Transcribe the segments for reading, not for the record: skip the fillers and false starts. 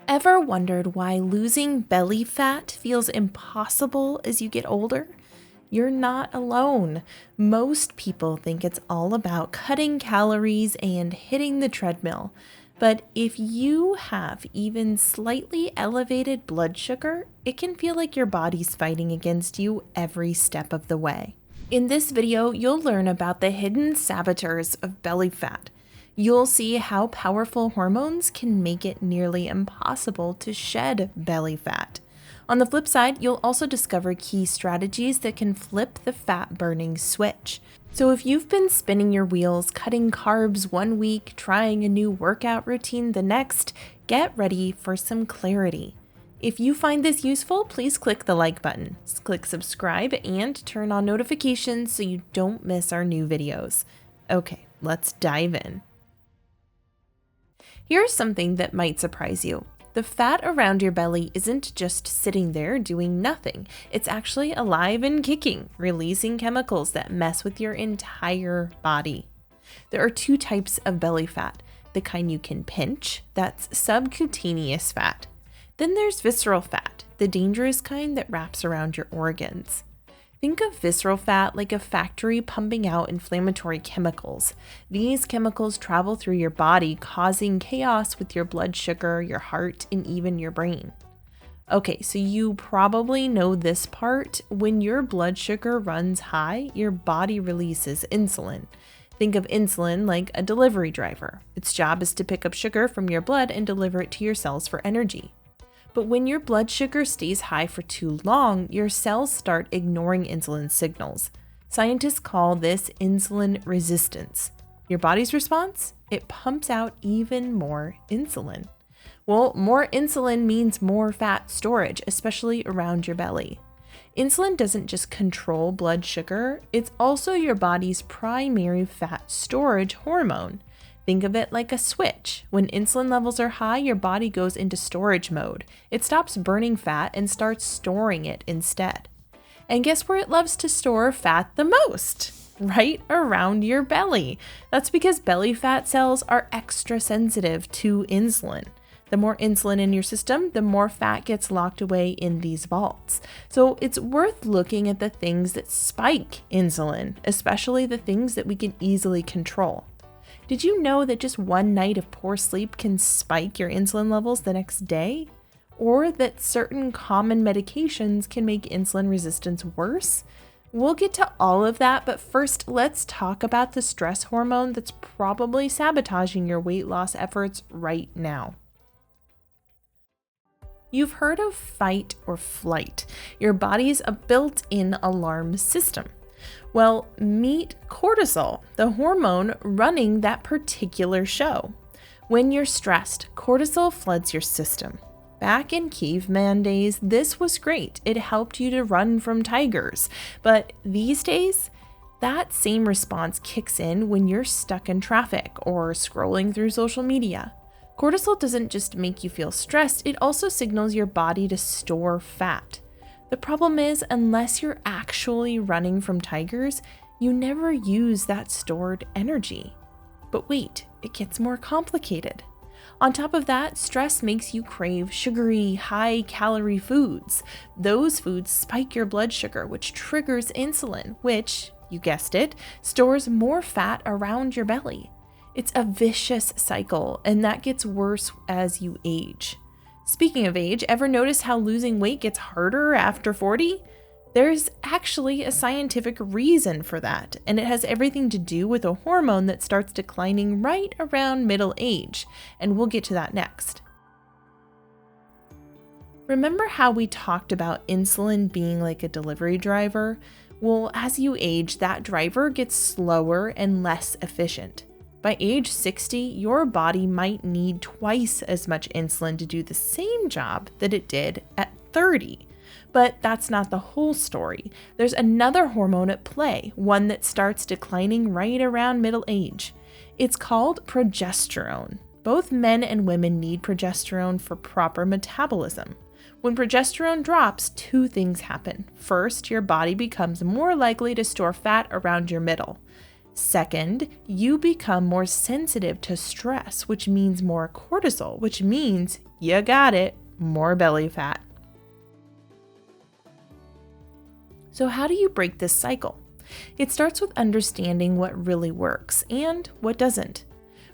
Ever wondered why losing belly fat feels impossible as you get older? You're not alone. Most people think it's all about cutting calories and hitting the treadmill. But if you have even slightly elevated blood sugar, it can feel like your body's fighting against you every step of the way. In this video, you'll learn about the hidden saboteurs of belly fat. You'll see how powerful hormones can make it nearly impossible to shed belly fat. On the flip side, you'll also discover key strategies that can flip the fat burning switch. So if you've been spinning your wheels, cutting carbs one week, trying a new workout routine the next, get ready for some clarity. If you find this useful, please click the like button, click subscribe, and turn on notifications so you don't miss our new videos. Okay, let's dive in. Here's something that might surprise you. The fat around your belly isn't just sitting there doing nothing. It's actually alive and kicking, releasing chemicals that mess with your entire body. There are two types of belly fat. The kind you can pinch, that's subcutaneous fat. Then there's visceral fat, the dangerous kind that wraps around your organs. Think of visceral fat like a factory pumping out inflammatory chemicals. These chemicals travel through your body, causing chaos with your blood sugar, your heart, and even your brain. Okay, so you probably know this part. When your blood sugar runs high, your body releases insulin. Think of insulin like a delivery driver. Its job is to pick up sugar from your blood and deliver it to your cells for energy. But when your blood sugar stays high for too long, your cells start ignoring insulin signals. Scientists call this insulin resistance. Your body's response? It pumps out even more insulin. Well, more insulin means more fat storage, especially around your belly. Insulin doesn't just control blood sugar, it's also your body's primary fat storage hormone. Think of it like a switch. When insulin levels are high, your body goes into storage mode. It stops burning fat and starts storing it instead. And guess where it loves to store fat the most? Right around your belly. That's because belly fat cells are extra sensitive to insulin. The more insulin in your system, the more fat gets locked away in these vaults. So it's worth looking at the things that spike insulin, especially the things that we can easily control. Did you know that just one night of poor sleep can spike your insulin levels the next day? Or that certain common medications can make insulin resistance worse? We'll get to all of that, but first let's talk about the stress hormone that's probably sabotaging your weight loss efforts right now. You've heard of fight or flight, your body's a built-in alarm system. Well, meet cortisol, the hormone running that particular show. When you're stressed, cortisol floods your system. Back in caveman days, this was great. It helped you to run from tigers. But these days, that same response kicks in when you're stuck in traffic or scrolling through social media. Cortisol doesn't just make you feel stressed, it also signals your body to store fat. The problem is, unless you're actually running from tigers, you never use that stored energy. But wait, it gets more complicated. On top of that, stress makes you crave sugary, high-calorie foods. Those foods spike your blood sugar, which triggers insulin, which, you guessed it, stores more fat around your belly. It's a vicious cycle, and that gets worse as you age. Speaking of age, ever notice how losing weight gets harder after 40? There's actually a scientific reason for that, and it has everything to do with a hormone that starts declining right around middle age, and we'll get to that next. Remember how we talked about insulin being like a delivery driver? Well, as you age, that driver gets slower and less efficient. By age 60, your body might need twice as much insulin to do the same job that it did at 30. But that's not the whole story. There's another hormone at play, one that starts declining right around middle age. It's called progesterone. Both men and women need progesterone for proper metabolism. When progesterone drops, two things happen. First, your body becomes more likely to store fat around your middle. Second, you become more sensitive to stress, which means more cortisol, which means You got it, more belly fat. So how do you break this cycle? It starts with understanding what really works and what doesn't.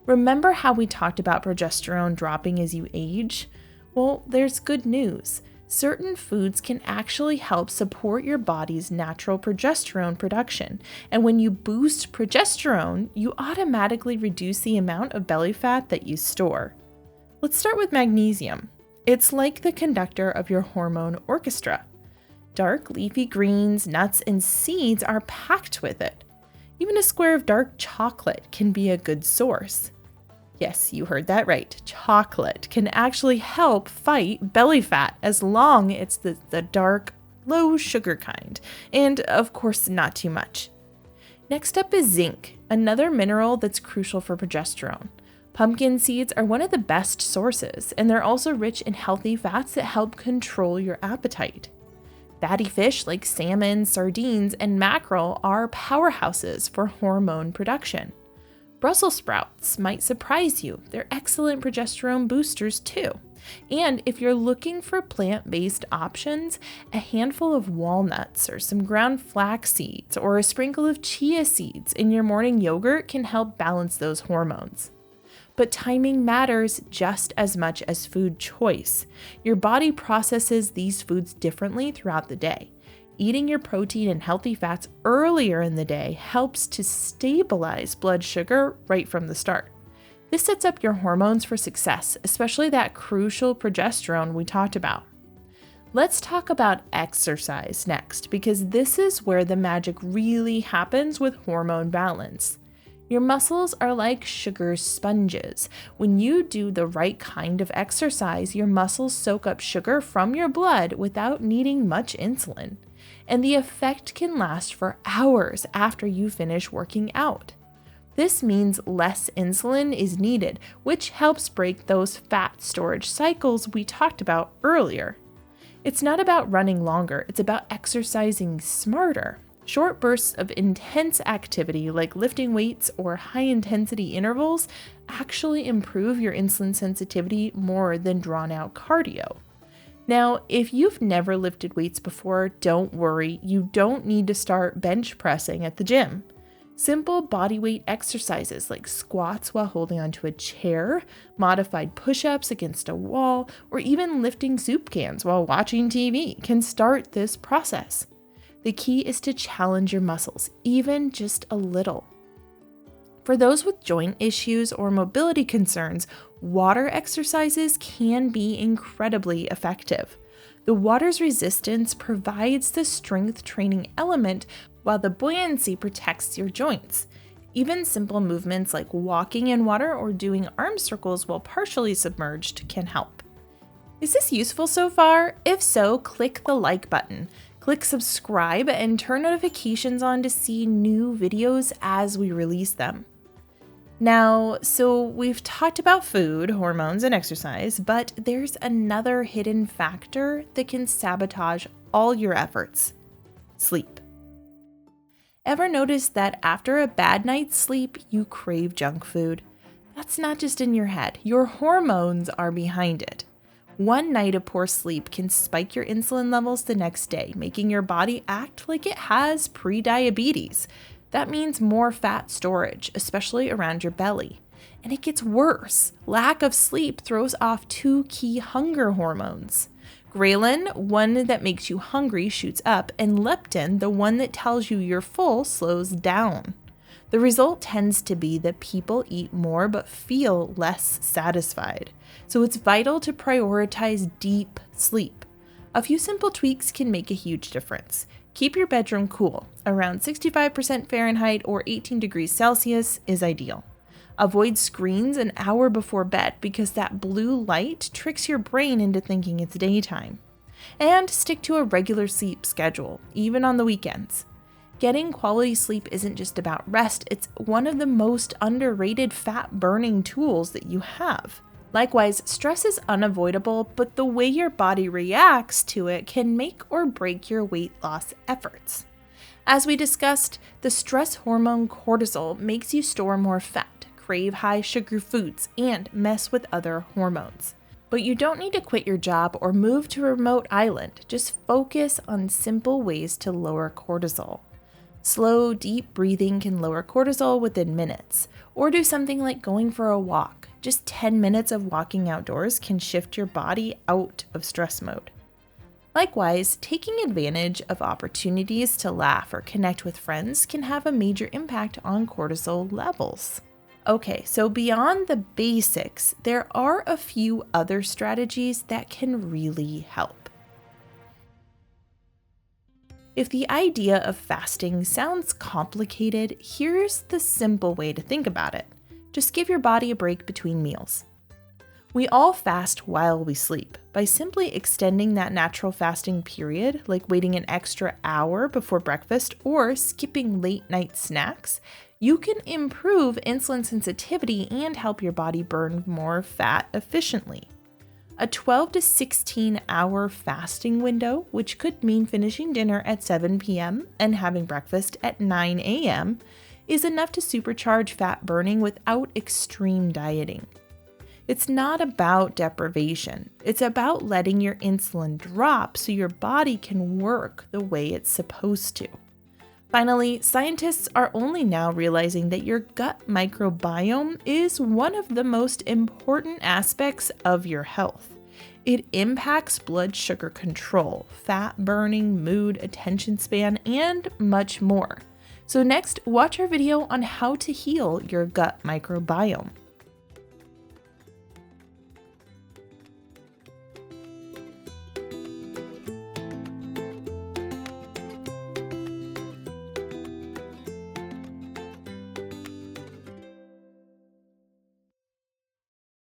Remember how we talked about progesterone dropping as you age? Well, there's good news. Certain foods can actually help support your body's natural progesterone production. And when you boost progesterone, you automatically reduce the amount of belly fat that you store. Let's start with magnesium. It's like the conductor of your hormone orchestra. Dark leafy greens, nuts, and seeds are packed with it. Even a square of dark chocolate can be a good source. Yes, you heard that right. Chocolate can actually help fight belly fat as long as it's the dark, low sugar kind. And of course, not too much. Next up is zinc, another mineral that's crucial for progesterone. Pumpkin seeds are one of the best sources, and they're also rich in healthy fats that help control your appetite. Fatty fish like salmon, sardines, and mackerel are powerhouses for hormone production. Brussels sprouts might surprise you. They're excellent progesterone boosters too. And if you're looking for plant-based options, a handful of walnuts or some ground flax seeds or a sprinkle of chia seeds in your morning yogurt can help balance those hormones. But timing matters just as much as food choice. Your body processes these foods differently throughout the day. Eating your protein and healthy fats earlier in the day helps to stabilize blood sugar right from the start. This sets up your hormones for success, especially that crucial progesterone we talked about. Let's talk about exercise next, because this is where the magic really happens with hormone balance. Your muscles are like sugar sponges. When you do the right kind of exercise, your muscles soak up sugar from your blood without needing much insulin. And the effect can last for hours after you finish working out. This means less insulin is needed, which helps break those fat storage cycles we talked about earlier. It's not about running longer, it's about exercising smarter. Short bursts of intense activity like lifting weights or high-intensity intervals actually improve your insulin sensitivity more than drawn-out cardio. Now, if you've never lifted weights before, don't worry, you don't need to start bench pressing at the gym. Simple bodyweight exercises like squats while holding onto a chair, modified push-ups against a wall, or even lifting soup cans while watching TV can start this process. The key is to challenge your muscles, even just a little. For those with joint issues or mobility concerns, water exercises can be incredibly effective. The water's resistance provides the strength training element, while the buoyancy protects your joints. Even simple movements like walking in water or doing arm circles while partially submerged can help. Is this useful so far? If so, click the like button. Click subscribe and turn notifications on to see new videos as we release them. Now, so we've talked about food, hormones, and exercise, but there's another hidden factor that can sabotage all your efforts: sleep. Ever notice that after a bad night's sleep, you crave junk food? That's not just in your head. Your hormones are behind it. One night of poor sleep can spike your insulin levels the next day, making your body act like it has pre-diabetes. That means more fat storage, especially around your belly. And it gets worse. Lack of sleep throws off two key hunger hormones. Ghrelin, one that makes you hungry, shoots up, and leptin, the one that tells you you're full, slows down. The result tends to be that people eat more but feel less satisfied. So it's vital to prioritize deep sleep. A few simple tweaks can make a huge difference. Keep your bedroom cool. Around 65% Fahrenheit or 18 degrees Celsius is ideal. Avoid screens an hour before bed because that blue light tricks your brain into thinking it's daytime. And stick to a regular sleep schedule, even on the weekends. Getting quality sleep isn't just about rest, it's one of the most underrated fat-burning tools that you have. Likewise, stress is unavoidable, but the way your body reacts to it can make or break your weight loss efforts. As we discussed, the stress hormone cortisol makes you store more fat, crave high sugar foods, and mess with other hormones. But you don't need to quit your job or move to a remote island. Just focus on simple ways to lower cortisol. Slow, deep breathing can lower cortisol within minutes. Or do something like going for a walk. Just 10 minutes of walking outdoors can shift your body out of stress mode. Likewise, taking advantage of opportunities to laugh or connect with friends can have a major impact on cortisol levels. Okay, so beyond the basics, there are a few other strategies that can really help. If the idea of fasting sounds complicated, here's the simple way to think about it. Just give your body a break between meals. We all fast while we sleep. By simply extending that natural fasting period, like waiting an extra hour before breakfast or skipping late night snacks, you can improve insulin sensitivity and help your body burn more fat efficiently. A 12 to 16 hour fasting window, which could mean finishing dinner at 7 p.m. and having breakfast at 9 a.m., is enough to supercharge fat burning without extreme dieting. It's not about deprivation. It's about letting your insulin drop so your body can work the way it's supposed to. Finally, scientists are only now realizing that your gut microbiome is one of the most important aspects of your health. It impacts blood sugar control, fat burning, mood, attention span, and much more. So next, watch our video on how to heal your gut microbiome.